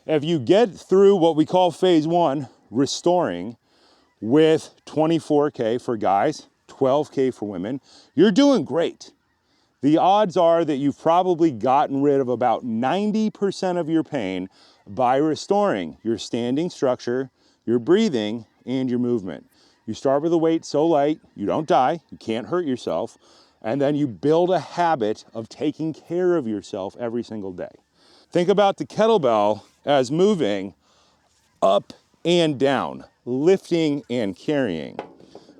If you get through what we call phase one, restoring, with 24K for guys, 12K for women, you're doing great. The odds are that you've probably gotten rid of about 90% of your pain by restoring your standing structure, your breathing, and your movement. You start with a weight so light, you don't die, you can't hurt yourself, and then you build a habit of taking care of yourself every single day. Think about the kettlebell as moving up and down, lifting and carrying.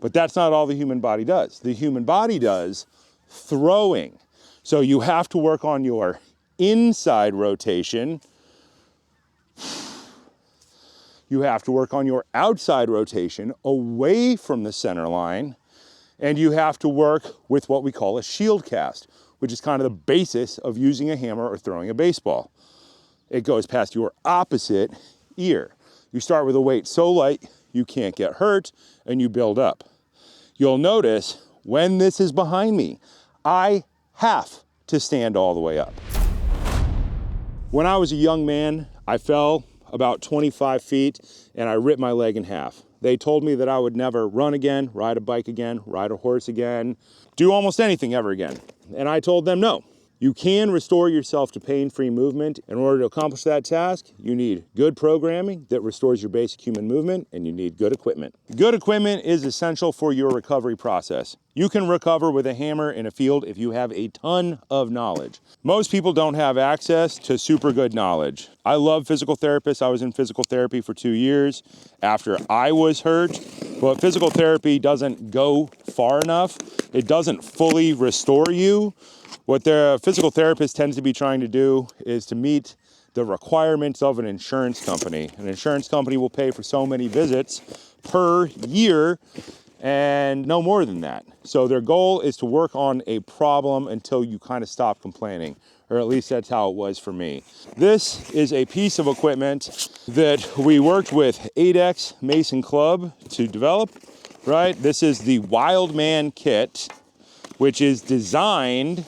But that's not all the human body does. The human body does throwing. So you have to work on your inside rotation. You have to work on your outside rotation away from the center line. And you have to work with what we call a shield cast, which is kind of the basis of using a hammer or throwing a baseball. It goes past your opposite ear. You start with a weight so light you can't get hurt, and you build up. You'll notice when this is behind me, I have to stand all the way up. When I was a young man, I fell about 25 feet and I ripped my leg in half. They told me that I would never run again, ride a bike again, ride a horse again, do almost anything ever again. And I told them no. You can restore yourself to pain-free movement. In order to accomplish that task, you need good programming that restores your basic human movement, and you need good equipment. Good equipment is essential for your recovery process. You can recover with a hammer in a field if you have a ton of knowledge. Most people don't have access to super good knowledge. I love physical therapists. I was in physical therapy for 2 years after I was hurt, but physical therapy doesn't go far enough. It doesn't fully restore you. What the physical therapist tends to be trying to do is to meet the requirements of an insurance company. An insurance company will pay for so many visits per year and no more than that. So their goal is to work on a problem until you kind of stop complaining, or at least that's how it was for me. This is a piece of equipment that we worked with ADEX Mason Club to develop, right? This is the Wildman kit, which is designed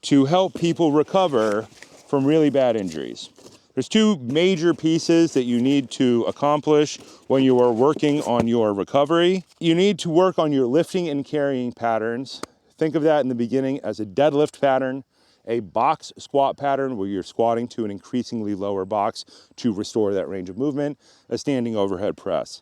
to help people recover from really bad injuries. There's two major pieces that you need to accomplish when you are working on your recovery. You need to work on your lifting and carrying patterns. Think of that in the beginning as a deadlift pattern, a box squat pattern where you're squatting to an increasingly lower box to restore that range of movement, a standing overhead press.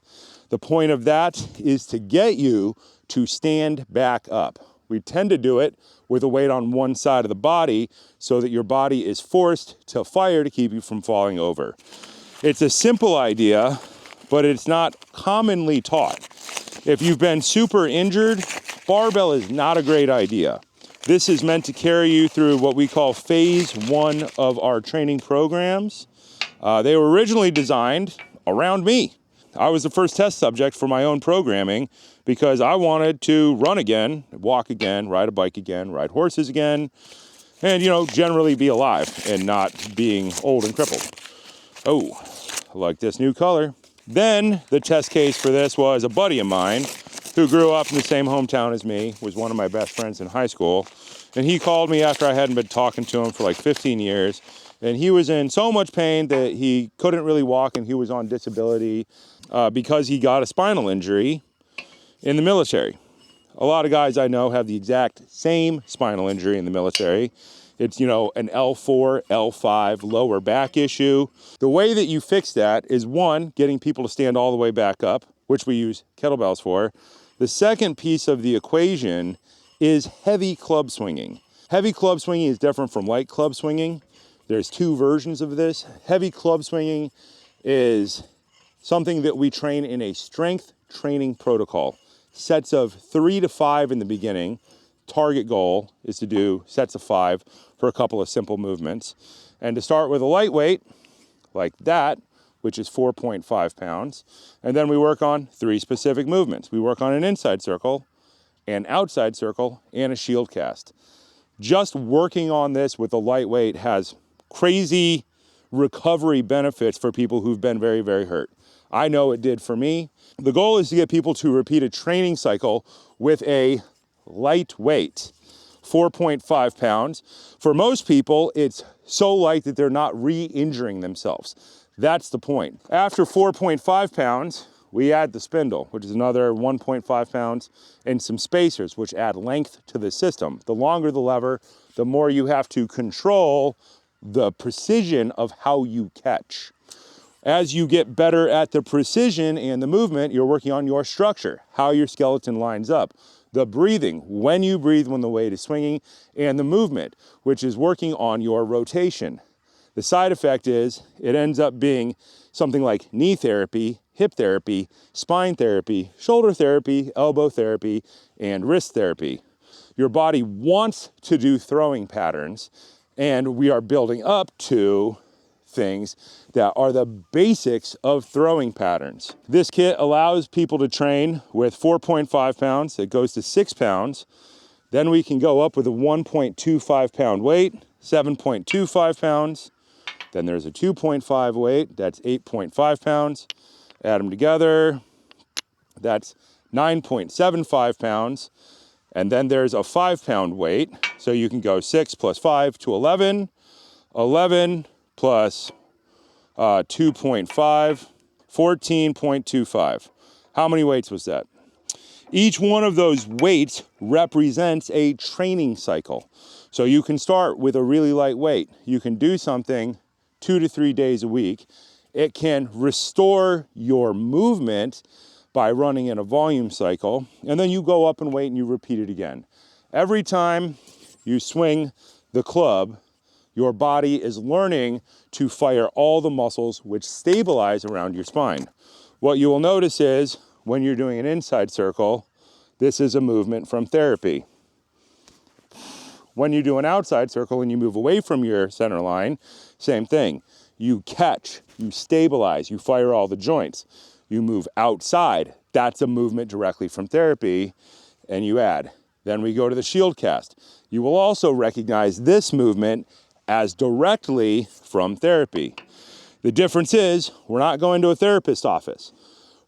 The point of that is to get you to stand back up. We tend to do it with a weight on one side of the body so that your body is forced to fire to keep you from falling over. It's a simple idea, but it's not commonly taught. If you've been super injured, barbell is not a great idea. This is meant to carry you through what we call phase one of our training programs. They were originally designed around me. I was the first test subject for my own programming because I wanted to run again, walk again, ride a bike again, ride horses again, and, generally be alive and not being old and crippled. Oh, I like this new color. Then the test case for this was a buddy of mine who grew up in the same hometown as me, was one of my best friends in high school. And he called me after I hadn't been talking to him for like 15 years. And he was in so much pain that he couldn't really walk, and he was on disability because he got a spinal injury in the military. A lot of guys I know have the exact same spinal injury in the military. It's, an L4, L5 lower back issue. The way that you fix that is, one, getting people to stand all the way back up, which we use kettlebells for. The second piece of the equation is heavy club swinging. Heavy club swinging is different from light club swinging. There's two versions of this. Heavy club swinging is something that we train in a strength training protocol. Sets of 3 to 5 in the beginning. Target goal is to do sets of 5 for a couple of simple movements. And to start with a lightweight, like that, which is 4.5 pounds. And then we work on 3 specific movements. We work on an inside circle, an outside circle, and a shield cast. Just working on this with a lightweight has crazy recovery benefits for people who've been very, very hurt. I know it did for me. The goal is to get people to repeat a training cycle with a lightweight 4.5 pounds. For most people, it's so light that they're not re-injuring themselves. That's the point. After 4.5 pounds, we add the spindle, which is another 1.5 pounds, and some spacers, which add length to the system. The longer the lever, the more you have to control the precision of how you catch. As you get better at the precision and the movement, you're working on your structure, how your skeleton lines up, the breathing, when you breathe when the weight is swinging, and the movement, which is working on your rotation. The side effect is it ends up being something like knee therapy, hip therapy, spine therapy, shoulder therapy, elbow therapy, and wrist therapy. Your body wants to do throwing patterns, and we are building up to things that are the basics of throwing patterns. This kit allows people to train with 4.5 pounds. It goes to 6 pounds. Then we can go up with a 1.25 pound weight, 7.25 pounds. Then there's a 2.5 weight, that's 8.5 pounds. Add them together, that's 9.75 pounds. And then there's a 5 pound weight. So you can go 6 plus 5 to 11, 11 plus 2.5, 14.25. How many weights was that? Each one of those weights represents a training cycle. So you can start with a really light weight. You can do something 2 to 3 days a week. It can restore your movement by running in a volume cycle, and then you go up in weight and you repeat it again. Every time you swing the club, your body is learning to fire all the muscles which stabilize around your spine. What you will notice is when you're doing an inside circle, this is a movement from therapy. When you do an outside circle and you move away from your center line, same thing. You catch, you stabilize, you fire all the joints. You move outside, that's a movement directly from therapy, and you add. Then we go to the shield cast. You will also recognize this movement as directly from therapy. The difference is we're not going to a therapist's office.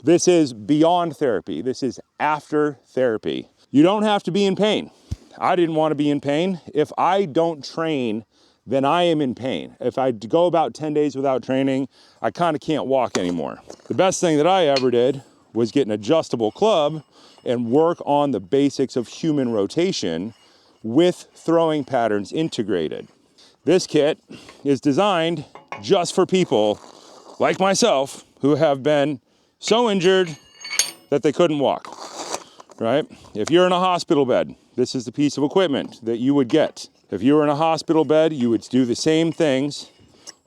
This is beyond therapy. This is after therapy. You don't have to be in pain. I didn't want to be in pain. If I don't train, then I am in pain. If I go about 10 days without training, I kind of can't walk anymore. The best thing that I ever did was get an adjustable club and work on the basics of human rotation with throwing patterns integrated. This kit is designed just for people like myself who have been so injured that they couldn't walk, right? If you're in a hospital bed, this is the piece of equipment that you would get. If you were in a hospital bed, you would do the same things,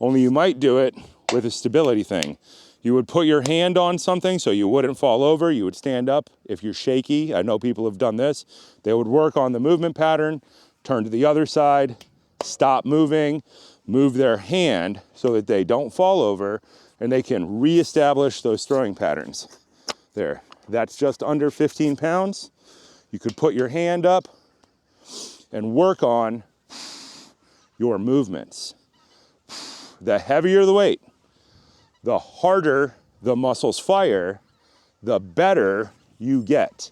only you might do it with a stability thing. You would put your hand on something so you wouldn't fall over. You would stand up. If you're shaky, I know people have done this, they would work on the movement pattern, turn to the other side, stop moving, move their hand so that they don't fall over, and they can reestablish those throwing patterns. There, that's just under 15 pounds. You could put your hand up and work on your movements. The heavier the weight, the harder the muscles fire, the better you get.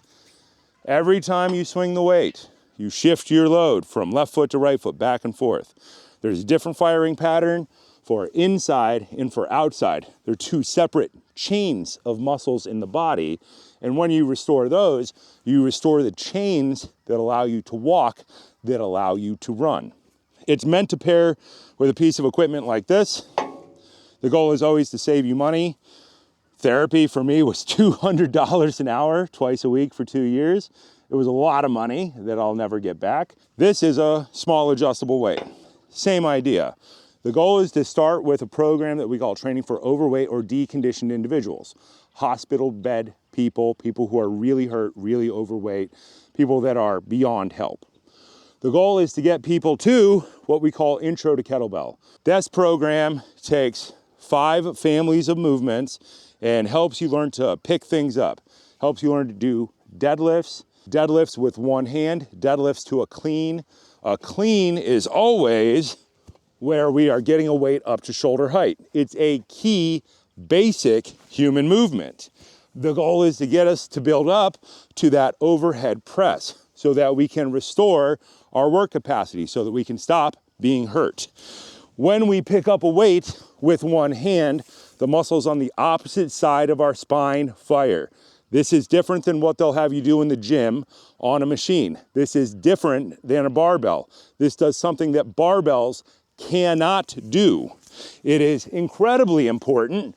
Every time you swing the weight, you shift your load from left foot to right foot, back and forth. There's a different firing pattern for inside and for outside. They're two separate chains of muscles in the body. And when you restore those, you restore the chains that allow you to walk, that allow you to run. It's meant to pair with a piece of equipment like this. The goal is always to save you money. Therapy for me was $200 an hour, twice a week for 2 years. It was a lot of money that I'll never get back. This is a small adjustable weight. Same idea. The goal is to start with a program that we call training for overweight or deconditioned individuals. Hospital bed people, people who are really hurt, really overweight, people that are beyond help. The goal is to get people to what we call Intro to Kettlebell. This program takes 5 families of movements and helps you learn to pick things up, helps you learn to do deadlifts, deadlifts with one hand, deadlifts to a clean. A clean is always where we are getting a weight up to shoulder height. It's a key basic human movement. The goal is to get us to build up to that overhead press so that we can restore our work capacity so that we can stop being hurt. When we pick up a weight with one hand, the muscles on the opposite side of our spine fire. This is different than what they'll have you do in the gym on a machine. This is different than a barbell. This does something that barbells cannot do. It is incredibly important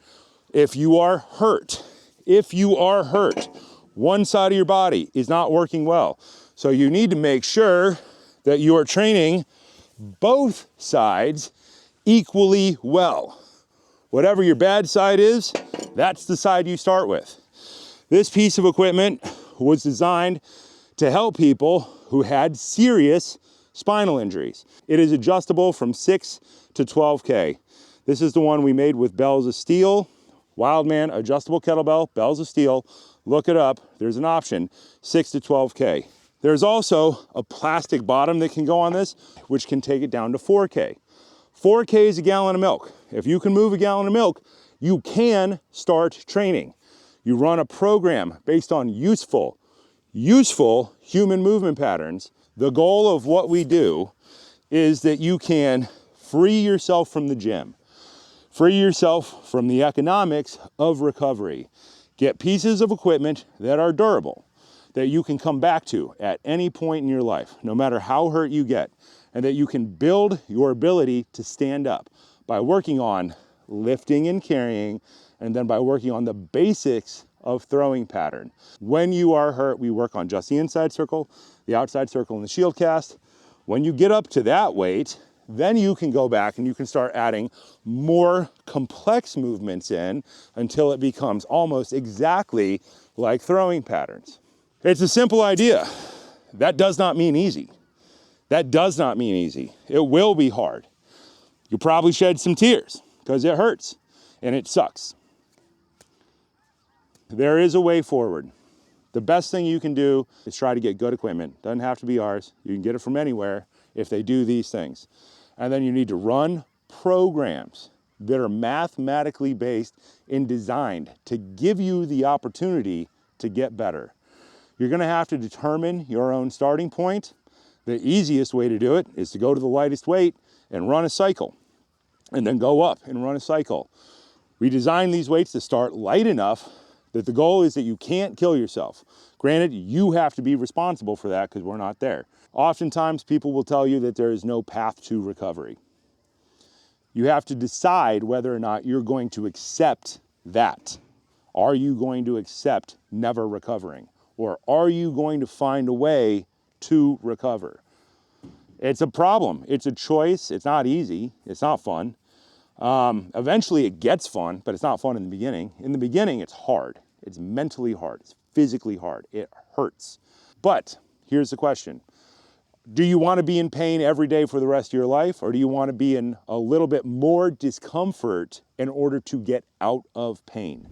if you are hurt. If you are hurt, one side of your body is not working well. So you need to make sure that you are training both sides equally well. Whatever your bad side is, that's the side you start with. This piece of equipment was designed to help people who had serious spinal injuries. It is adjustable from 6 to 12K. This is the one we made with bells of steel. Wildman adjustable kettlebell, bells of steel. Look it up, there's an option, 6 to 12K. There's also a plastic bottom that can go on this, which can take it down to 4K. 4K is a gallon of milk. If you can move a gallon of milk, you can start training. You run a program based on useful human movement patterns. The goal of what we do is that you can free yourself from the gym, free yourself from the economics of recovery, get pieces of equipment that are durable, that you can come back to at any point in your life, no matter how hurt you get, and that you can build your ability to stand up by working on lifting and carrying, and then by working on the basics of throwing pattern. When you are hurt, we work on just the inside circle, the outside circle, and the shield cast. When you get up to that weight, then you can go back and you can start adding more complex movements in until it becomes almost exactly like throwing patterns. It's a simple idea. That does not mean easy. That does not mean easy. It will be hard. You'll probably shed some tears because it hurts and it sucks. There is a way forward. The best thing you can do is try to get good equipment. Doesn't have to be ours. You can get it from anywhere if they do these things. And then you need to run programs that are mathematically based and designed to give you the opportunity to get better. You're gonna have to determine your own starting point. The easiest way to do it is to go to the lightest weight and run a cycle, and then go up and run a cycle. We designed these weights to start light enough that the goal is that you can't kill yourself. Granted, you have to be responsible for that because we're not there. Oftentimes, people will tell you that there is no path to recovery. You have to decide whether or not you're going to accept that. Are you going to accept never recovering? Or are you going to find a way to recover? It's a problem. It's a choice. It's not easy. It's not fun. Eventually it gets fun, but it's not fun in the beginning. In the beginning, it's hard. It's mentally hard. It's physically hard. It hurts. But here's the question. Do you want to be in pain every day for the rest of your life, or do you want to be in a little bit more discomfort in order to get out of pain?